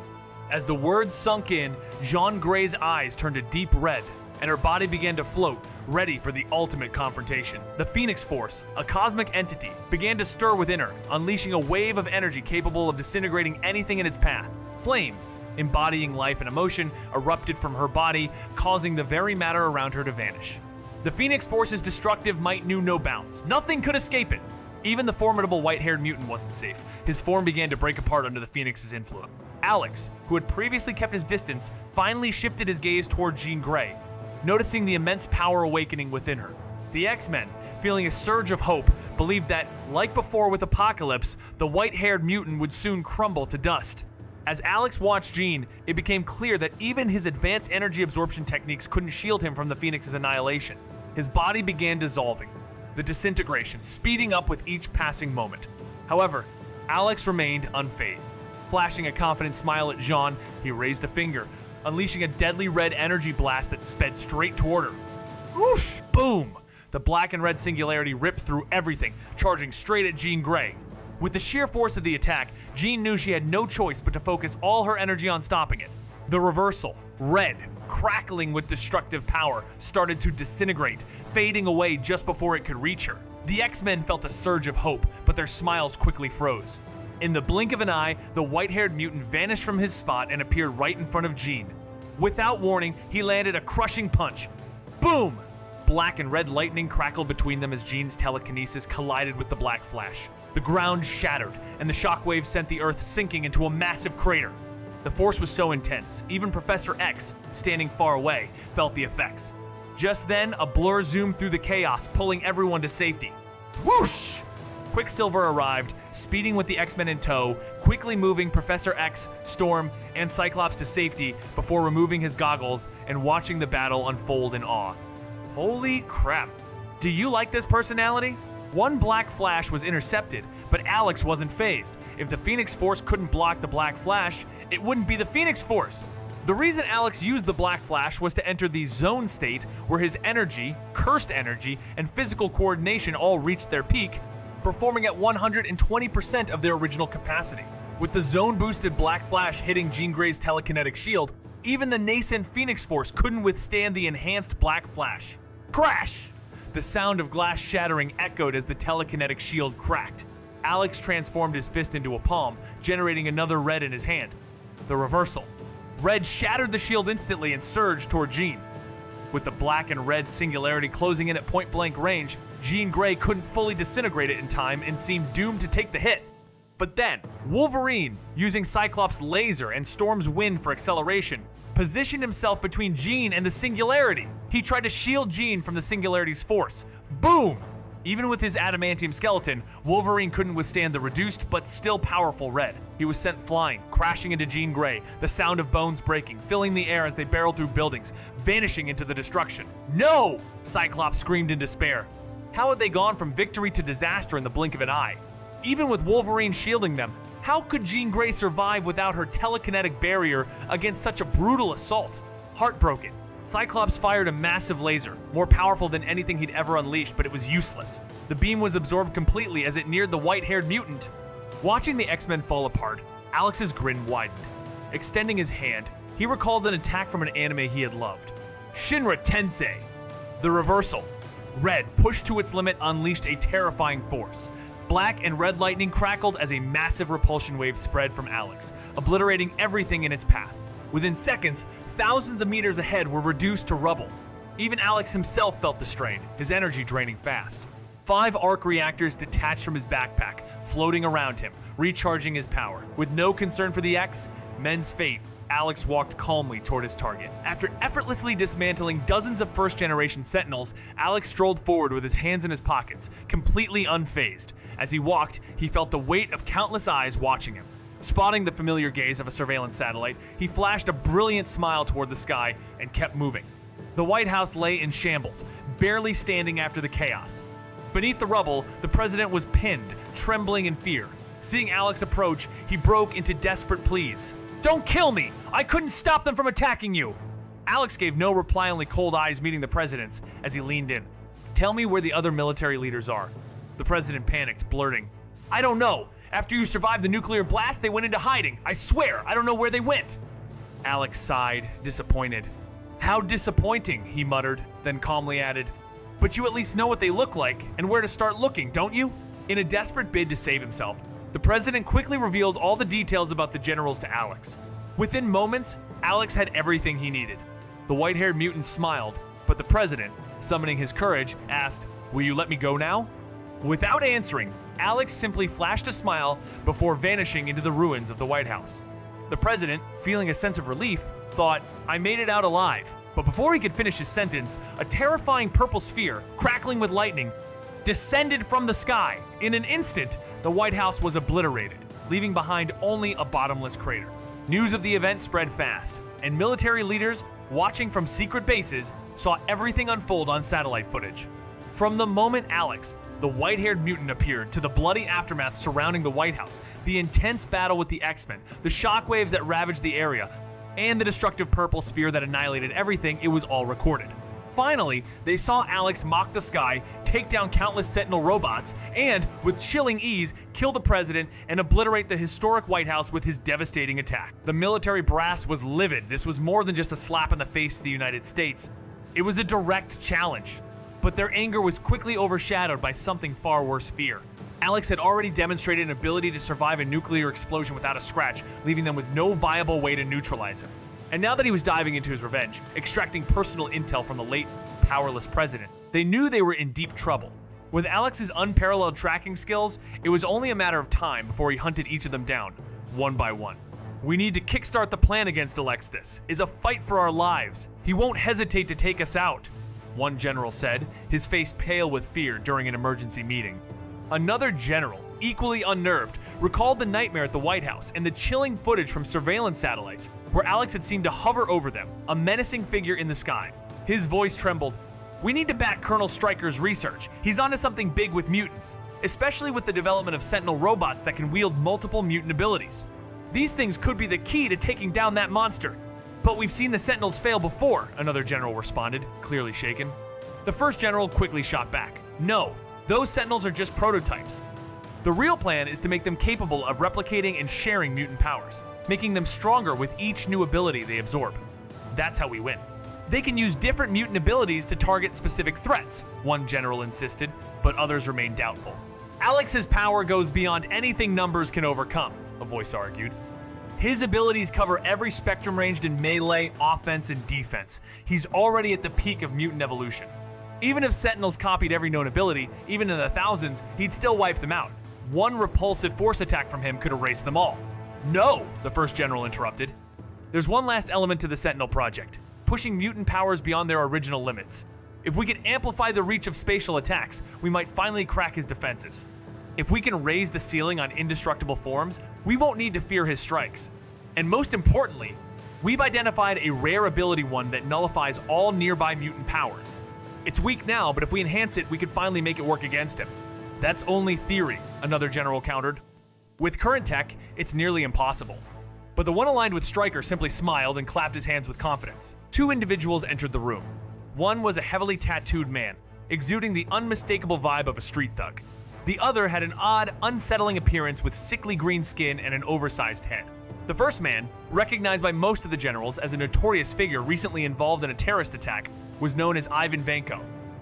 As the words sunk in, Jean Grey's eyes turned a deep red, and her body began to float, ready for the ultimate confrontation. The Phoenix Force, a cosmic entity, began to stir within her, unleashing a wave of energy capable of disintegrating anything in its path. Flames, embodying life and emotion, erupted from her body, causing the very matter around her to vanish. The Phoenix Force's destructive might knew no bounds. Nothing could escape it. Even the formidable white-haired mutant wasn't safe. His form began to break apart under the Phoenix's influence. Alex, who had previously kept his distance, finally shifted his gaze toward Jean Grey, noticing the immense power awakening within her. The X-Men, feeling a surge of hope, believed that, like before with Apocalypse, the white-haired mutant would soon crumble to dust. As Alex watched Jean, it became clear that even his advanced energy absorption techniques couldn't shield him from the Phoenix's annihilation. His body began dissolving, the disintegration speeding up with each passing moment. However, Alex remained unfazed. Flashing a confident smile at Jean, he raised a finger, unleashing a deadly red energy blast that sped straight toward her. Whoosh! Boom! The black and red singularity ripped through everything, charging straight at Jean Grey. With the sheer force of the attack, Jean knew she had no choice but to focus all her energy on stopping it. The reversal, red, crackling with destructive power, started to disintegrate, fading away just before it could reach her. The X-Men felt a surge of hope, but their smiles quickly froze. In the blink of an eye, the white-haired mutant vanished from his spot and appeared right in front of Jean. Without warning, he landed a crushing punch. Boom! Black and red lightning crackled between them as Jean's telekinesis collided with the black flash. The ground shattered, and the shockwave sent the Earth sinking into a massive crater. The force was so intense, even Professor X, standing far away, felt the effects. Just then, a blur zoomed through the chaos, pulling everyone to safety. Whoosh! Quicksilver arrived, speeding with the X-Men in tow, quickly moving Professor X, Storm, and Cyclops to safety before removing his goggles and watching the battle unfold in awe. Holy crap. Do you like this personality? One black flash was intercepted, but Alex wasn't fazed. If the Phoenix Force couldn't block the black flash, it wouldn't be the Phoenix Force. The reason Alex used the black flash was to enter the zone state where his energy, cursed energy, and physical coordination all reached their peak, performing at 120% of their original capacity. With the zone-boosted black flash hitting Jean Grey's telekinetic shield, even the nascent Phoenix Force couldn't withstand the enhanced black flash. Crash! The sound of glass shattering echoed as the telekinetic shield cracked. Alex transformed his fist into a palm, generating another red in his hand. The reversal. Red shattered the shield instantly and surged toward Jean. With the black and red singularity closing in at point-blank range, Jean Grey couldn't fully disintegrate it in time and seemed doomed to take the hit. But then, Wolverine, using Cyclops' laser and Storm's wind for acceleration, positioned himself between Jean and the Singularity. He tried to shield Jean from the Singularity's force. Boom! Even with his adamantium skeleton, Wolverine couldn't withstand the reduced but still powerful red. He was sent flying, crashing into Jean Grey, the sound of bones breaking, filling the air as they barreled through buildings, vanishing into the destruction. No! Cyclops screamed in despair. How had they gone from victory to disaster in the blink of an eye? Even with Wolverine shielding them, how could Jean Grey survive without her telekinetic barrier against such a brutal assault? Heartbroken, Cyclops fired a massive laser, more powerful than anything he'd ever unleashed, but it was useless. The beam was absorbed completely as it neared the white-haired mutant. Watching the X-Men fall apart, Alex's grin widened. Extending his hand, he recalled an attack from an anime he had loved. Shinra Tensei. The reversal. Red, pushed to its limit, unleashed a terrifying force. Black and red lightning crackled as a massive repulsion wave spread from Alex, obliterating everything in its path. Within seconds, thousands of meters ahead were reduced to rubble. Even Alex himself felt the strain, his energy draining fast. 5 arc reactors detached from his backpack, floating around him, recharging his power. With no concern for the X-Men's fate, Alex walked calmly toward his target. After effortlessly dismantling dozens of first-generation Sentinels, Alex strolled forward with his hands in his pockets, completely unfazed. As he walked, he felt the weight of countless eyes watching him. Spotting the familiar gaze of a surveillance satellite, he flashed a brilliant smile toward the sky and kept moving. The White House lay in shambles, barely standing after the chaos. Beneath the rubble, the president was pinned, trembling in fear. Seeing Alex approach, he broke into desperate pleas. "Don't kill me! I couldn't stop them from attacking you!" Alex gave no reply, only cold eyes meeting the president's as he leaned in. "Tell me where the other military leaders are." The president panicked, blurting, "I don't know. After you survived the nuclear blast, they went into hiding. I swear, I don't know where they went." Alex sighed, disappointed. "How disappointing," he muttered, then calmly added, "But you at least know what they look like and where to start looking, don't you?" In a desperate bid to save himself, the president quickly revealed all the details about the generals to Alex. Within moments, Alex had everything he needed. The white-haired mutant smiled, but the president, summoning his courage, asked, "Will you let me go now?" Without answering, Alex simply flashed a smile before vanishing into the ruins of the White House. The president, feeling a sense of relief, thought, "I made it out alive." But before he could finish his sentence, a terrifying purple sphere, crackling with lightning, descended from the sky. In an instant, the White House was obliterated, leaving behind only a bottomless crater. News of the event spread fast, and military leaders, watching from secret bases, saw everything unfold on satellite footage. From the moment Alex, the white-haired mutant, appeared to the bloody aftermath surrounding the White House, the intense battle with the X-Men, the shockwaves that ravaged the area, and the destructive purple sphere that annihilated everything, it was all recorded. Finally, they saw Alex mock the sky, take down countless Sentinel robots, and, with chilling ease, kill the president and obliterate the historic White House with his devastating attack. The military brass was livid. This was more than just a slap in the face to the United States. It was a direct challenge. But their anger was quickly overshadowed by something far worse: fear. Alex had already demonstrated an ability to survive a nuclear explosion without a scratch, leaving them with no viable way to neutralize him. And now that he was diving into his revenge, extracting personal intel from the late, powerless president, they knew they were in deep trouble. With Alex's unparalleled tracking skills, it was only a matter of time before he hunted each of them down, one by one. "We need to kickstart the plan against Alex. This is a fight for our lives. He won't hesitate to take us out," one general said, his face pale with fear during an emergency meeting. Another general, equally unnerved, recalled the nightmare at the White House and the chilling footage from surveillance satellites where Alex had seemed to hover over them, a menacing figure in the sky. His voice trembled. "We need to back Colonel Stryker's research. He's onto something big with mutants, especially with the development of Sentinel robots that can wield multiple mutant abilities. These things could be the key to taking down that monster." "But we've seen the Sentinels fail before," another general responded, clearly shaken. The first general quickly shot back. "No, those Sentinels are just prototypes. The real plan is to make them capable of replicating and sharing mutant powers, making them stronger with each new ability they absorb. That's how we win." "They can use different mutant abilities to target specific threats," one general insisted, but others remained doubtful. "Alex's power goes beyond anything numbers can overcome," a voice argued. "His abilities cover every spectrum ranged in melee, offense, and defense. He's already at the peak of mutant evolution. Even if Sentinels copied every known ability, even in the thousands, he'd still wipe them out. One repulsive force attack from him could erase them all." "No," the first general interrupted. "There's one last element to the Sentinel project, pushing mutant powers beyond their original limits. If we can amplify the reach of spatial attacks, we might finally crack his defenses. If we can raise the ceiling on indestructible forms, we won't need to fear his strikes. And most importantly, we've identified a rare ability one that nullifies all nearby mutant powers. It's weak now, but if we enhance it, we could finally make it work against him." "That's only theory," another general countered. "With current tech, it's nearly impossible." But the one aligned with Stryker simply smiled and clapped his hands with confidence. Two individuals entered the room. One was a heavily tattooed man, exuding the unmistakable vibe of a street thug. The other had an odd, unsettling appearance with sickly green skin and an oversized head. The first man, recognized by most of the generals as a notorious figure recently involved in a terrorist attack, was known as Ivan Vanko.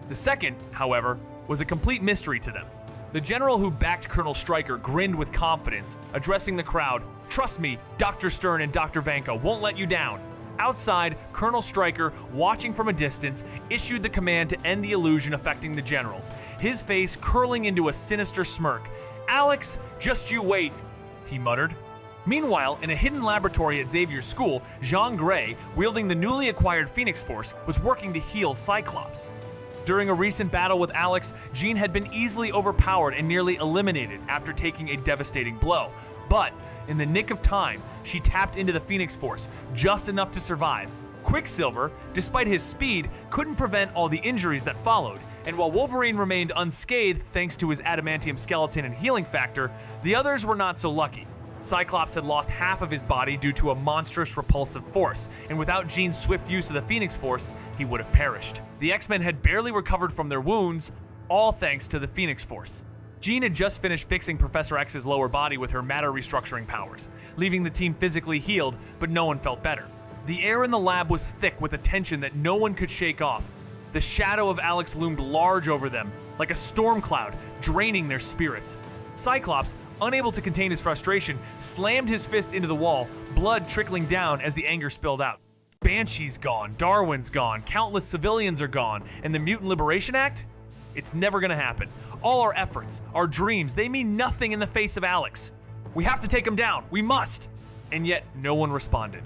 The second, however, was a complete mystery to them. The general who backed Colonel Stryker grinned with confidence, addressing the crowd. "Trust me, Dr. Stern and Dr. Vanko won't let you down." Outside, Colonel Stryker, watching from a distance, issued the command to end the illusion affecting the generals, his face curling into a sinister smirk. "Alex, just you wait," he muttered. Meanwhile, in a hidden laboratory at Xavier's school, Jean Grey, wielding the newly acquired Phoenix Force, was working to heal Cyclops. During a recent battle with Alex, Jean had been easily overpowered and nearly eliminated after taking a devastating blow. But in the nick of time, she tapped into the Phoenix Force, just enough to survive. Quicksilver, despite his speed, couldn't prevent all the injuries that followed, and while Wolverine remained unscathed thanks to his adamantium skeleton and healing factor, the others were not so lucky. Cyclops had lost half of his body due to a monstrous repulsive force, and without Jean's swift use of the Phoenix Force, he would have perished. The X-Men had barely recovered from their wounds, all thanks to the Phoenix Force. Jean had just finished fixing Professor X's lower body with her matter restructuring powers, leaving the team physically healed, but no one felt better. The air in the lab was thick with a tension that no one could shake off. The shadow of Alex loomed large over them, like a storm cloud, draining their spirits. Cyclops, unable to contain his frustration, slammed his fist into the wall, blood trickling down as the anger spilled out. Banshee's gone, Darwin's gone, countless civilians are gone, and the Mutant Liberation Act? It's never gonna happen. All our efforts, our dreams, they mean nothing in the face of Alex. We have to take him down, we must! And yet, no one responded.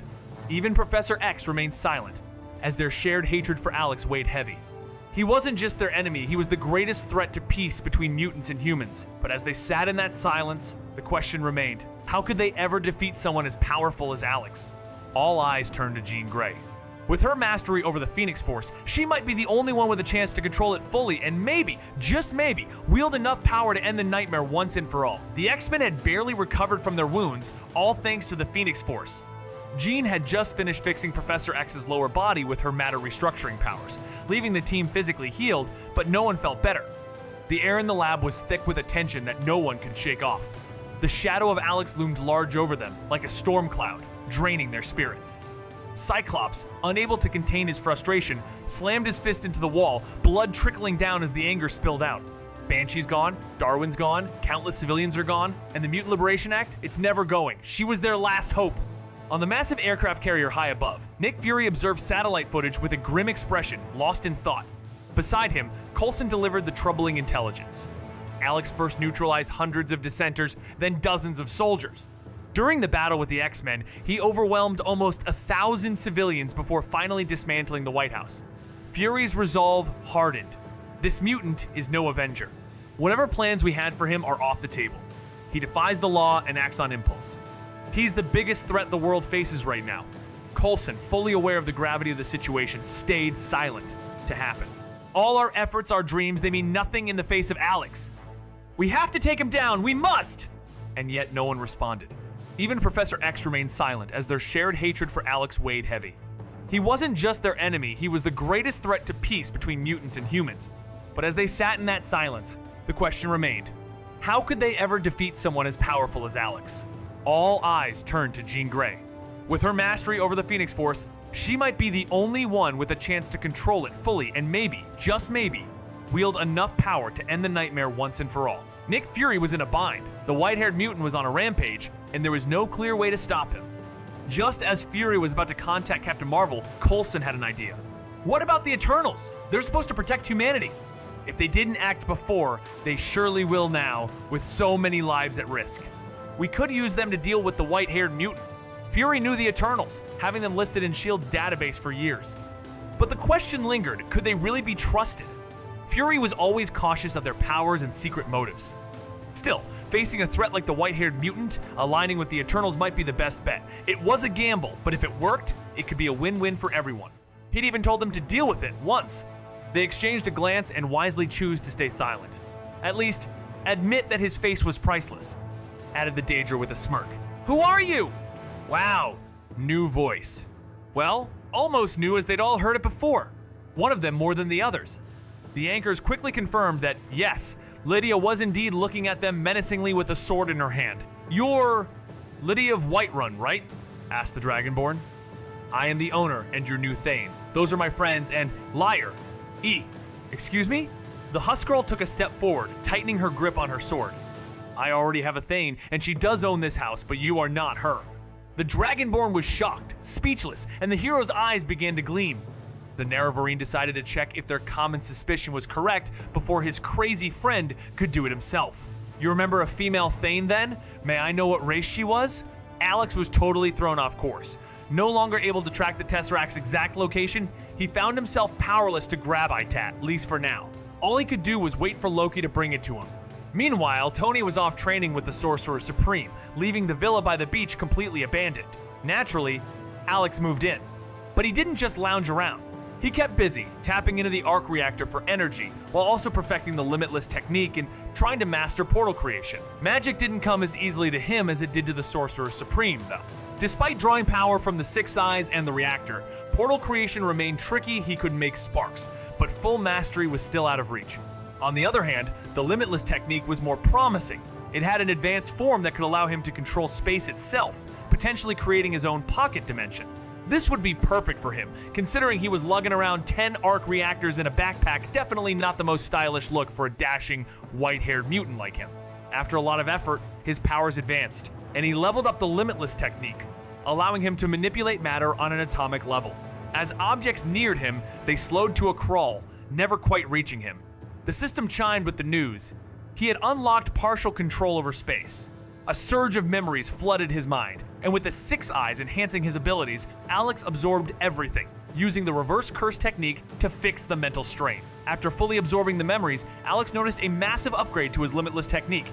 Even Professor X remained silent, as their shared hatred for Alex weighed heavy. He wasn't just their enemy, he was the greatest threat to peace between mutants and humans. But as they sat in that silence, the question remained, how could they ever defeat someone as powerful as Alex? All eyes turned to Jean Grey. With her mastery over the Phoenix Force, she might be the only one with a chance to control it fully and maybe, just maybe, wield enough power to end the nightmare once and for all. The X-Men had barely recovered from their wounds, all thanks to the Phoenix Force. Jean had just finished fixing Professor X's lower body with her matter restructuring powers, leaving the team physically healed, but no one felt better. The air in the lab was thick with a tension that no one could shake off. The shadow of Alex loomed large over them, like a storm cloud, draining their spirits. Cyclops, unable to contain his frustration, slammed his fist into the wall, blood trickling down as the anger spilled out. Banshee's gone, Darwin's gone, countless civilians are gone, and the Mutant Liberation Act? It's never going. She was their last hope. On the massive aircraft carrier high above, Nick Fury observed satellite footage with a grim expression, lost in thought. Beside him, Coulson delivered the troubling intelligence. Alex first neutralized hundreds of dissenters, then dozens of soldiers. During the battle with the X-Men, he overwhelmed almost 1,000 civilians before finally dismantling the White House. Fury's resolve hardened. This mutant is no Avenger. Whatever plans we had for him are off the table. He defies the law and acts on impulse. He's the biggest threat the world faces right now. Coulson, fully aware of the gravity of the situation, stayed silent to happen. All our efforts, our dreams, they mean nothing in the face of Alex. We have to take him down, we must! And yet no one responded. Even Professor X remained silent as their shared hatred for Alex weighed heavy. He wasn't just their enemy, he was the greatest threat to peace between mutants and humans. But as they sat in that silence, the question remained, how could they ever defeat someone as powerful as Alex? All eyes turned to Jean Grey. With her mastery over the Phoenix Force, she might be the only one with a chance to control it fully and maybe, just maybe, wield enough power to end the nightmare once and for all. Nick Fury was in a bind, the white-haired mutant was on a rampage, and there was no clear way to stop him. Just as Fury was about to contact Captain Marvel, Coulson had an idea. What about the Eternals? They're supposed to protect humanity. If they didn't act before, they surely will now, with so many lives at risk. We could use them to deal with the white-haired mutant. Fury knew the Eternals, having them listed in S.H.I.E.L.D.'s database for years. But the question lingered, could they really be trusted? Fury was always cautious of their powers and secret motives. Still, facing a threat like the white-haired mutant, aligning with the Eternals might be the best bet. It was a gamble, but if it worked, it could be a win-win for everyone. He'd even told them to deal with it once. They exchanged a glance and wisely chose to stay silent. At least, admit that his face was priceless, added the Daedra with a smirk. Who are you? Wow, new voice. Well, almost new as they'd all heard it before. One of them more than the others. The anchors quickly confirmed that, yes, Lydia was indeed looking at them menacingly with a sword in her hand. You're Lydia of Whiterun, right? Asked the Dragonborn. I am the owner and your new Thane. Those are my friends and liar. Excuse me? The Huskgirl took a step forward, tightening her grip on her sword. I already have a Thane, and she does own this house, but you are not her. The Dragonborn was shocked, speechless, and the hero's eyes began to gleam. The Nerevarine decided to check if their common suspicion was correct before his crazy friend could do it himself. You remember a female Thane then? May I know what race she was? Alex was totally thrown off course. No longer able to track the Tesseract's exact location, he found himself powerless to grab Itat, at least for now. All he could do was wait for Loki to bring it to him. Meanwhile, Tony was off training with the Sorcerer Supreme, leaving the villa by the beach completely abandoned. Naturally, Alex moved in. But he didn't just lounge around. He kept busy, tapping into the arc reactor for energy, while also perfecting the Limitless technique and trying to master portal creation. Magic didn't come as easily to him as it did to the Sorcerer Supreme, though. Despite drawing power from the Six Eyes and the reactor, portal creation remained tricky. He could make sparks, but full mastery was still out of reach. On the other hand, the Limitless technique was more promising. It had an advanced form that could allow him to control space itself, potentially creating his own pocket dimension. This would be perfect for him, considering he was lugging around 10 arc reactors in a backpack, definitely not the most stylish look for a dashing, white-haired mutant like him. After a lot of effort, his powers advanced, and he leveled up the Limitless technique, allowing him to manipulate matter on an atomic level. As objects neared him, they slowed to a crawl, never quite reaching him. The system chimed with the news. He had unlocked partial control over space. A surge of memories flooded his mind, and with the Six Eyes enhancing his abilities, Alex absorbed everything, using the reverse curse technique to fix the mental strain. After fully absorbing the memories, Alex noticed a massive upgrade to his Limitless technique.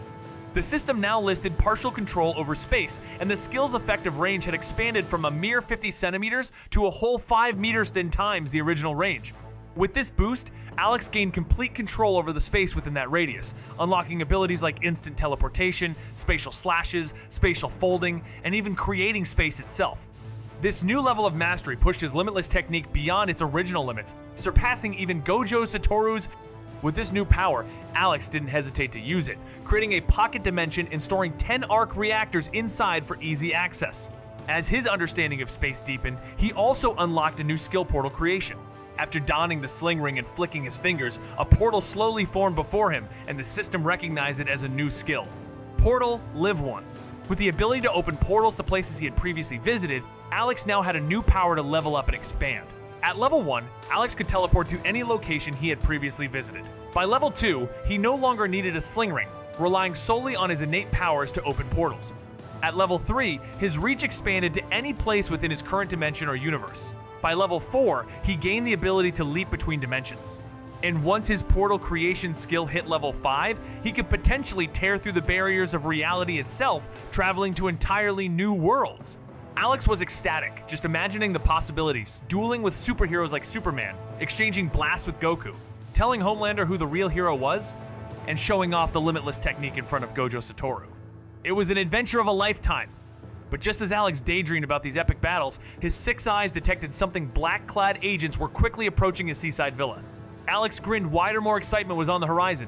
The system now listed partial control over space, and the skill's effective range had expanded from a mere 50 centimeters to a whole 5 meters 10 times the original range. With this boost, Alex gained complete control over the space within that radius, unlocking abilities like instant teleportation, spatial slashes, spatial folding, and even creating space itself. This new level of mastery pushed his Limitless technique beyond its original limits, surpassing even Gojo Satoru's. With this new power, Alex didn't hesitate to use it, creating a pocket dimension and storing 10 arc reactors inside for easy access. As his understanding of space deepened, he also unlocked a new skill: portal creation. After donning the sling ring and flicking his fingers, a portal slowly formed before him, and the system recognized it as a new skill. Portal Live One. With the ability to open portals to places he had previously visited, Alex now had a new power to level up and expand. At level 1, Alex could teleport to any location he had previously visited. By level 2, he no longer needed a sling ring, relying solely on his innate powers to open portals. At level 3, his reach expanded to any place within his current dimension or universe. By level 4, he gained the ability to leap between dimensions. And once his portal creation skill hit level 5, he could potentially tear through the barriers of reality itself, traveling to entirely new worlds. Alex was ecstatic, just imagining the possibilities, dueling with superheroes like Superman, exchanging blasts with Goku, telling Homelander who the real hero was, and showing off the Limitless technique in front of Gojo Satoru. It was an adventure of a lifetime. But just as Alex daydreamed about these epic battles, his Six Eyes detected something black-clad agents were quickly approaching his seaside villa. Alex grinned wider, more excitement was on the horizon.